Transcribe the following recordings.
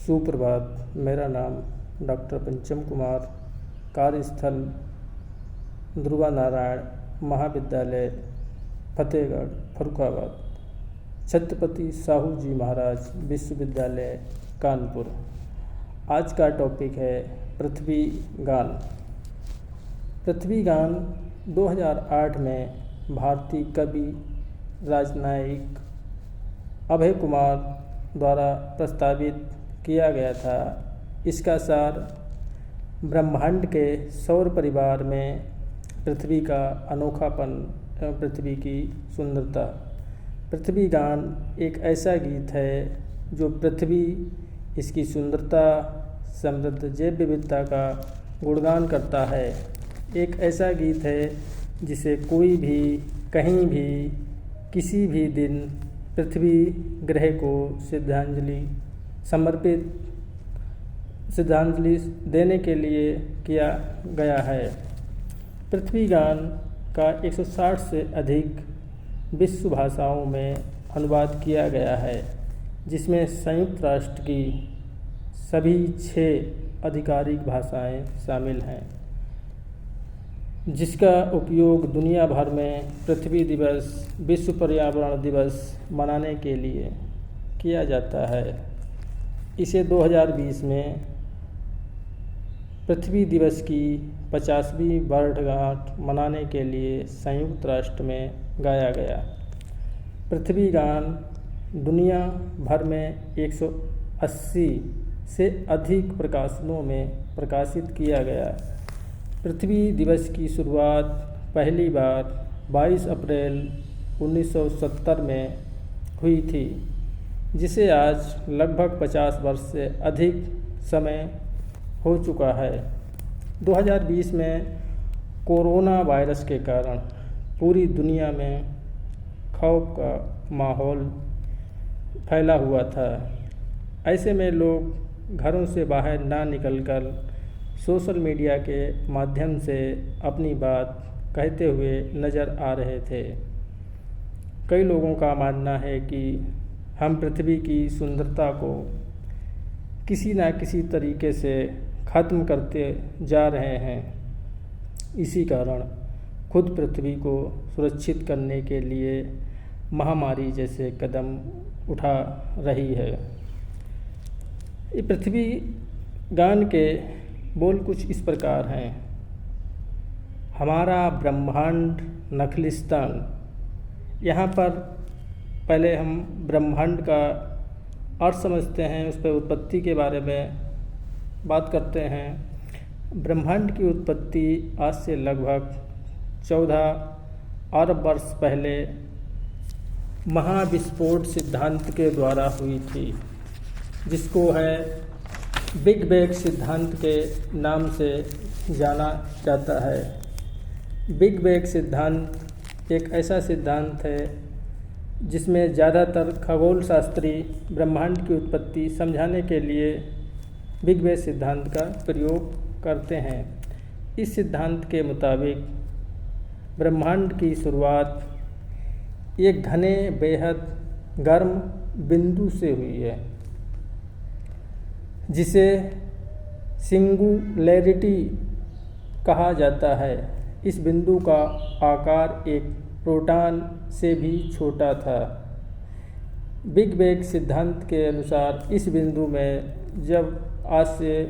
सुप्रभात। मेरा नाम डॉक्टर पंचम कुमार, कार्यस्थल ध्रुवा नारायण महाविद्यालय फतेहगढ़ फर्रुखाबाद, छत्रपति साहू जी महाराज विश्वविद्यालय कानपुर। आज का टॉपिक है पृथ्वी गान। पृथ्वी गान 2008 में भारतीय कवि राजनयिक अभय कुमार द्वारा प्रस्तावित किया गया था। इसका सार ब्रह्मांड के सौर परिवार में पृथ्वी का अनोखापन एवं पृथ्वी की सुंदरता। पृथ्वी गान एक ऐसा गीत है जो पृथ्वी, इसकी सुंदरता, समृद्ध जैव विविधता का गुणगान करता है। एक ऐसा गीत है जिसे कोई भी कहीं भी किसी भी दिन पृथ्वी ग्रह को श्रद्धांजलि देने के लिए किया गया है। पृथ्वी गान का 160 से अधिक विश्व भाषाओं में अनुवाद किया गया है, जिसमें संयुक्त राष्ट्र की सभी 6 आधिकारिक भाषाएं शामिल हैं, जिसका उपयोग दुनिया भर में पृथ्वी दिवस, विश्व पर्यावरण दिवस मनाने के लिए किया जाता है। इसे 2020 में पृथ्वी दिवस की 50वीं वर्षगांठ मनाने के लिए संयुक्त राष्ट्र में गाया गया। पृथ्वी गान दुनिया भर में 180 से अधिक प्रकाशनों में प्रकाशित किया गया। पृथ्वी दिवस की शुरुआत पहली बार 22 अप्रैल 1970 में हुई थी, जिसे आज लगभग 50 वर्ष से अधिक समय हो चुका है। 2020 में कोरोना वायरस के कारण पूरी दुनिया में खौफ का माहौल फैला हुआ था। ऐसे में लोग घरों से बाहर ना निकलकर सोशल मीडिया के माध्यम से अपनी बात कहते हुए नज़र आ रहे थे। कई लोगों का मानना है कि हम पृथ्वी की सुंदरता को किसी न किसी तरीके से ख़त्म करते जा रहे हैं। इसी कारण खुद पृथ्वी को सुरक्षित करने के लिए महामारी जैसे कदम उठा रही है। ये पृथ्वी गान के बोल कुछ इस प्रकार हैं। हमारा ब्रह्मांड नखलिस्तान। यहाँ पर पहले हम ब्रह्मांड का अर्थ समझते हैं, उस पर उत्पत्ति के बारे में बात करते हैं। ब्रह्मांड की उत्पत्ति आज से लगभग 14 अरब वर्ष पहले महाविस्फोट सिद्धांत के द्वारा हुई थी, जिसको है बिग बैंग सिद्धांत के नाम से जाना जाता है। बिग बैंग सिद्धांत एक ऐसा सिद्धांत है जिसमें ज़्यादातर खगोल शास्त्री ब्रह्मांड की उत्पत्ति समझाने के लिए बिग बैंग सिद्धांत का प्रयोग करते हैं। इस सिद्धांत के मुताबिक ब्रह्मांड की शुरुआत एक घने बेहद गर्म बिंदु से हुई है, जिसे सिंगुलैरिटी कहा जाता है। इस बिंदु का आकार एक प्रोटॉन से भी छोटा था। बिग बैंग सिद्धांत के अनुसार इस बिंदु में जब आज से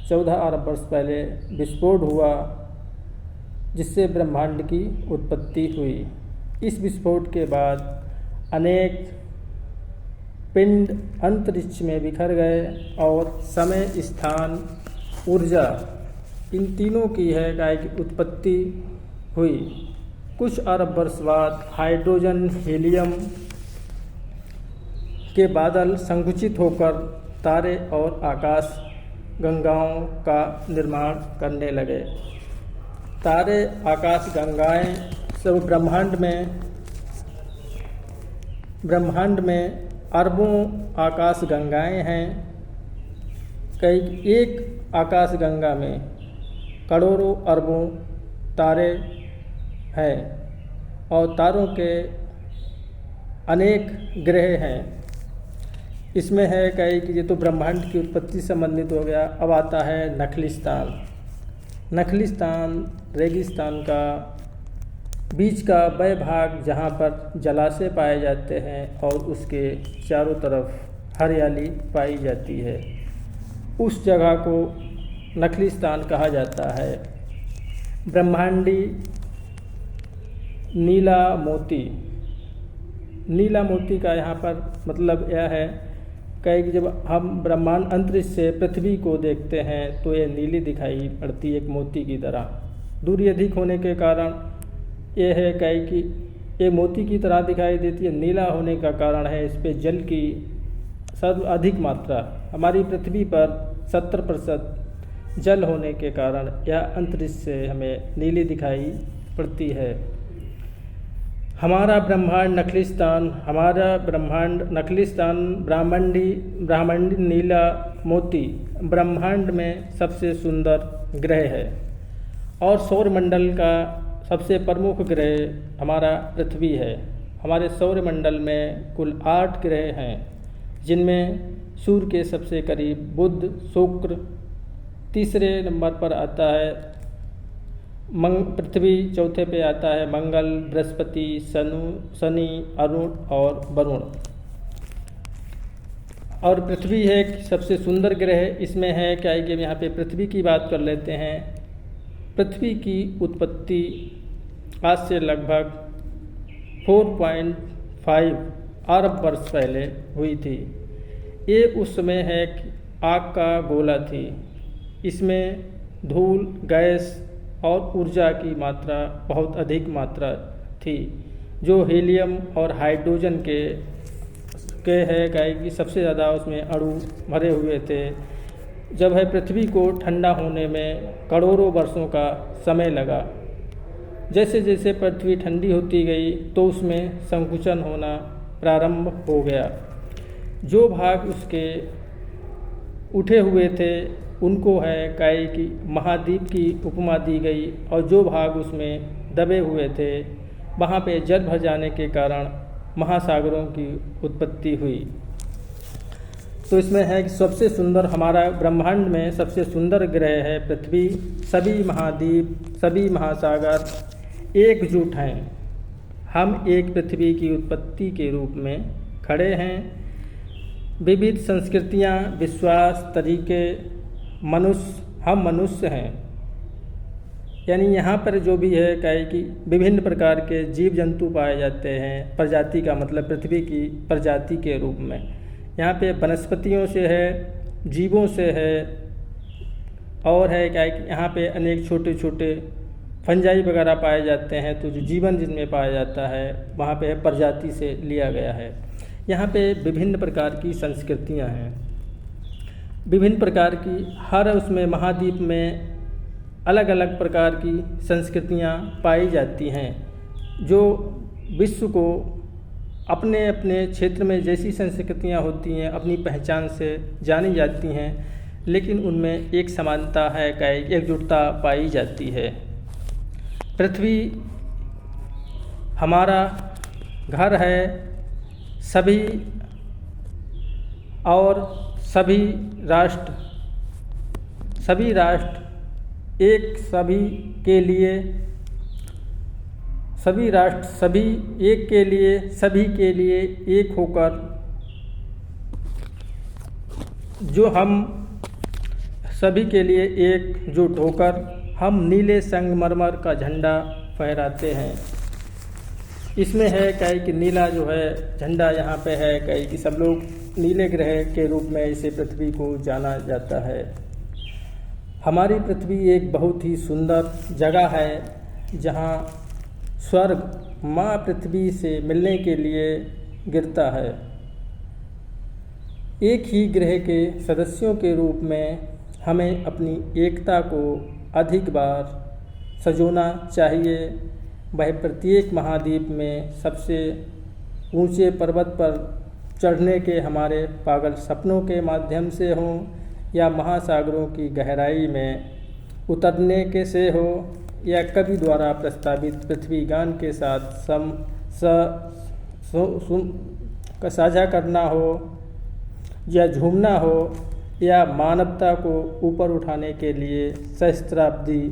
14 अरब वर्ष पहले विस्फोट हुआ, जिससे ब्रह्मांड की उत्पत्ति हुई। इस विस्फोट के बाद अनेक पिंड अंतरिक्ष में बिखर गए और समय, स्थान, ऊर्जा, इन तीनों की की उत्पत्ति हुई। कुछ अरब वर्ष बाद हाइड्रोजन, हीलियम के बादल संकुचित होकर तारे और आकाश गंगाओं का निर्माण करने लगे। तारे, आकाश गंगाएं सब ब्रह्मांड में अरबों आकाश गंगाएं हैं। एक आकाश गंगा में करोड़ों अरबों तारे हैं और तारों के अनेक ग्रह हैं। इसमें है कहीं कि ये तो ब्रह्मांड की उत्पत्ति संबंधित हो गया। अब आता है नखलिस्तान। नखलिस्तान रेगिस्तान का बीच का वह भाग जहाँ पर जलाशय पाए जाते हैं और उसके चारों तरफ हरियाली पाई जाती है, उस जगह को नखलिस्तान कहा जाता है। ब्रह्मांडी नीला मोती, नीला मोती का यहाँ पर मतलब यह है कि जब हम ब्रह्मांड अंतरिक्ष से पृथ्वी को देखते हैं तो ये नीली दिखाई पड़ती है, एक मोती की तरह। दूरी अधिक होने के कारण ये है कि ये मोती की तरह दिखाई देती है। नीला होने का कारण है इस पे जल की सर्वाधिक मात्रा, हमारी पृथ्वी पर 70% जल होने के कारण यह अंतरिक्ष से हमें नीली दिखाई पड़ती है। हमारा ब्रह्मांड नखलिस्तान ब्रह्मांडी नीला मोती ब्रह्मांड में सबसे सुंदर ग्रह है और सौरमंडल का सबसे प्रमुख ग्रह हमारा पृथ्वी है। हमारे सौरमंडल में कुल 8 ग्रह हैं, जिनमें सूर्य के सबसे करीब बुध, शुक्र, तीसरे नंबर पर आता है पृथ्वी, चौथे पे आता है मंगल, बृहस्पति, शनि, अरुण और वरुण। और पृथ्वी है सबसे सुंदर ग्रह। इसमें है क्या है कि यहाँ पे पृथ्वी की बात कर लेते हैं। पृथ्वी की उत्पत्ति आज से लगभग 4.5 अरब वर्ष पहले हुई थी। ये उस समय है कि आग का गोला थी। इसमें धूल, गैस और ऊर्जा की मात्रा बहुत अधिक मात्रा थी, जो हीलियम और हाइड्रोजन के है कि सबसे ज़्यादा उसमें अणु भरे हुए थे। जब है पृथ्वी को ठंडा होने में करोड़ों वर्षों का समय लगा। जैसे जैसे पृथ्वी ठंडी होती गई तो उसमें संकुचन होना प्रारंभ हो गया। जो भाग उसके उठे हुए थे उनको है कि महाद्वीप की उपमा दी गई, और जो भाग उसमें दबे हुए थे वहाँ पे जल भर जाने के कारण महासागरों की उत्पत्ति हुई। तो इसमें है कि सबसे सुंदर हमारा ब्रह्मांड में सबसे सुंदर ग्रह है पृथ्वी। सभी महाद्वीप, सभी महासागर एकजुट हैं। हम एक पृथ्वी की उत्पत्ति के रूप में खड़े हैं। विविध संस्कृतियाँ, विश्वास, तरीके, हम मनुष्य हैं। यानी यहाँ पर जो भी है कि विभिन्न प्रकार के जीव जंतु पाए जाते हैं। प्रजाति का मतलब पृथ्वी की प्रजाति के रूप में। यहाँ पे वनस्पतियों से है, जीवों से है, और है कि यहाँ पे अनेक छोटे छोटे फंजाई वगैरह पाए जाते हैं। तो जो जीवन जिनमें पाया जाता है वहाँ पे प्रजाति से लिया गया है। यहाँ पे विभिन्न प्रकार की संस्कृतियाँ हैं, विभिन्न प्रकार की, हर उसमें महाद्वीप में अलग अलग प्रकार की संस्कृतियाँ पाई जाती हैं, जो विश्व को अपने अपने क्षेत्र में जैसी संस्कृतियाँ होती हैं अपनी पहचान से जानी जाती हैं, लेकिन उनमें एक समानता है, एकजुटता पाई जाती है। पृथ्वी हमारा घर है। सभी राष्ट्र एक सभी के लिए, सभी राष्ट्र सभी एक के लिए, सभी के लिए एक होकर, जो हम सभी के लिए एकजुट होकर हम नीले संगमरमर का झंडा फहराते हैं। इसमें है कि नीला जो है झंडा यहाँ पे है कि सब लोग नीले ग्रह के रूप में इसे पृथ्वी को जाना जाता है। हमारी पृथ्वी एक बहुत ही सुंदर जगह है, जहाँ स्वर्ग माँ पृथ्वी से मिलने के लिए गिरता है। एक ही ग्रह के सदस्यों के रूप में हमें अपनी एकता को अधिक बार सजोना चाहिए। वह प्रत्येक महाद्वीप में सबसे ऊंचे पर्वत पर चढ़ने के हमारे पागल सपनों के माध्यम से हों, या महासागरों की गहराई में उतरने के से हो, या कवि द्वारा प्रस्तावित पृथ्वीगान के साथ साझा करना हो, या झूमना हो या मानवता को ऊपर उठाने के लिए सहस्त्राब्दी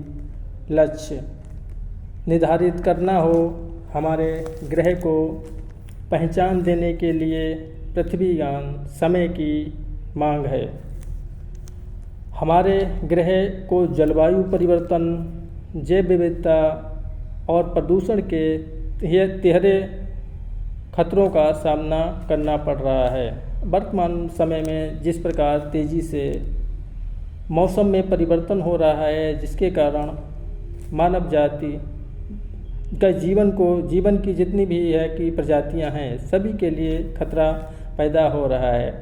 लक्ष्य निर्धारित करना हो, हमारे ग्रह को पहचान देने के लिए पृथ्वीगान समय की मांग है। हमारे ग्रह को जलवायु परिवर्तन, जैव विविधता और प्रदूषण के तिहरे खतरों का सामना करना पड़ रहा है। वर्तमान समय में जिस प्रकार तेज़ी से मौसम में परिवर्तन हो रहा है, जिसके कारण मानव जाति का जीवन की जितनी भी है कि प्रजातियां हैं, सभी के लिए खतरा पैदा हो रहा है।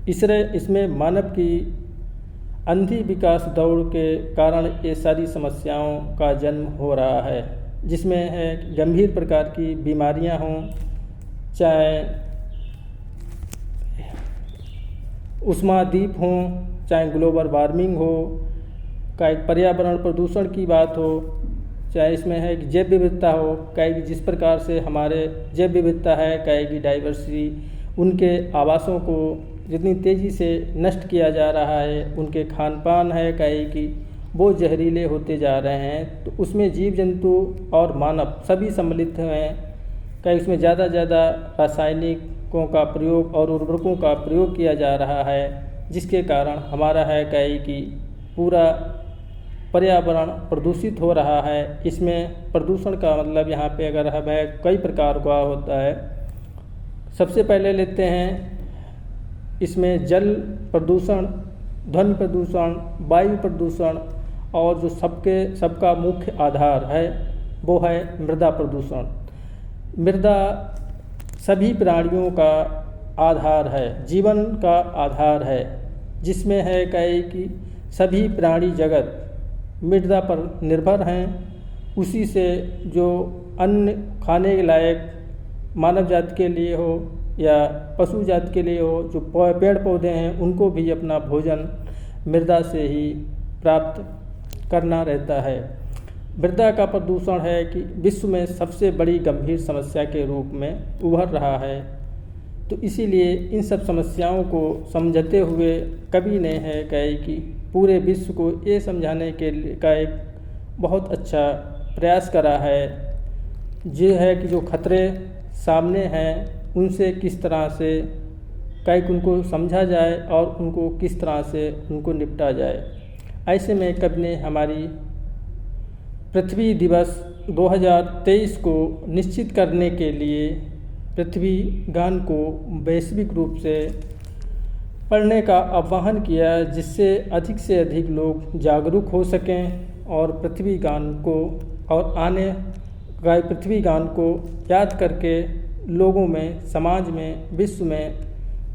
इसमें मानव की अंधी विकास दौड़ के कारण ये सारी समस्याओं का जन्म हो रहा है, जिसमें है गंभीर प्रकार की बीमारियां हों, चाहे उष्मादीप हों, चाहे ग्लोबल वार्मिंग हो, चाहे पर्यावरण प्रदूषण की बात हो, चाहे इसमें है कि जैव विविधता हो, कहेगी जिस प्रकार से हमारे जैव विविधता है, कहेगी डाइवर्सिटी, उनके आवासों को जितनी तेज़ी से नष्ट किया जा रहा है, उनके खान पान है, कहेगी वो जहरीले होते जा रहे हैं, तो उसमें जीव जंतु और मानव सभी सम्मिलित हैं। कहीं उसमें ज़्यादा रासायनिकों का प्रयोग और उर्वरकों का प्रयोग किया जा रहा है, जिसके कारण हमारा है कहीं कि पूरा पर्यावरण प्रदूषित हो रहा है। इसमें प्रदूषण का मतलब यहाँ पे अगर हमें कई प्रकार का होता है। सबसे पहले लेते हैं इसमें जल प्रदूषण, ध्वनि प्रदूषण, वायु प्रदूषण और जो सबका मुख्य आधार है वो है मृदा प्रदूषण। मृदा सभी प्राणियों का आधार है, जीवन का आधार है, जिसमें है कहीं कि सभी प्राणी जगत मृदा पर निर्भर हैं। उसी से जो अन्न खाने के लायक मानव जाति के लिए हो या पशु जाति के लिए हो, जो पेड़ पौधे हैं, उनको भी अपना भोजन मृदा से ही प्राप्त करना रहता है। मृदा का प्रदूषण है कि विश्व में सबसे बड़ी गंभीर समस्या के रूप में उभर रहा है। तो इसीलिए इन सब समस्याओं को समझते हुए कवि ने है कहे कि पूरे विश्व को ये समझाने के लिए का एक बहुत अच्छा प्रयास करा है, ये है कि जो खतरे सामने हैं उनसे किस तरह से उनको समझा जाए और उनको किस तरह से उनको निपटा जाए। ऐसे में कवि ने हमारी पृथ्वी दिवस 2023 को निश्चित करने के लिए पृथ्वी गान को वैश्विक रूप से पढ़ने का आह्वान किया, जिससे अधिक से अधिक लोग जागरूक हो सकें और पृथ्वी गान को और पृथ्वी गान को याद करके लोगों में, समाज में, विश्व में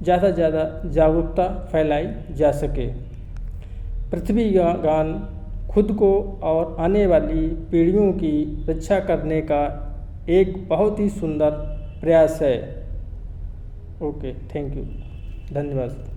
ज़्यादा से ज़्यादा जागरूकता फैलाई जा सके। पृथ्वी गान खुद को और आने वाली पीढ़ियों की रक्षा करने का एक बहुत ही सुंदर प्रयास है। ओके, थैंक यू, धन्यवाद।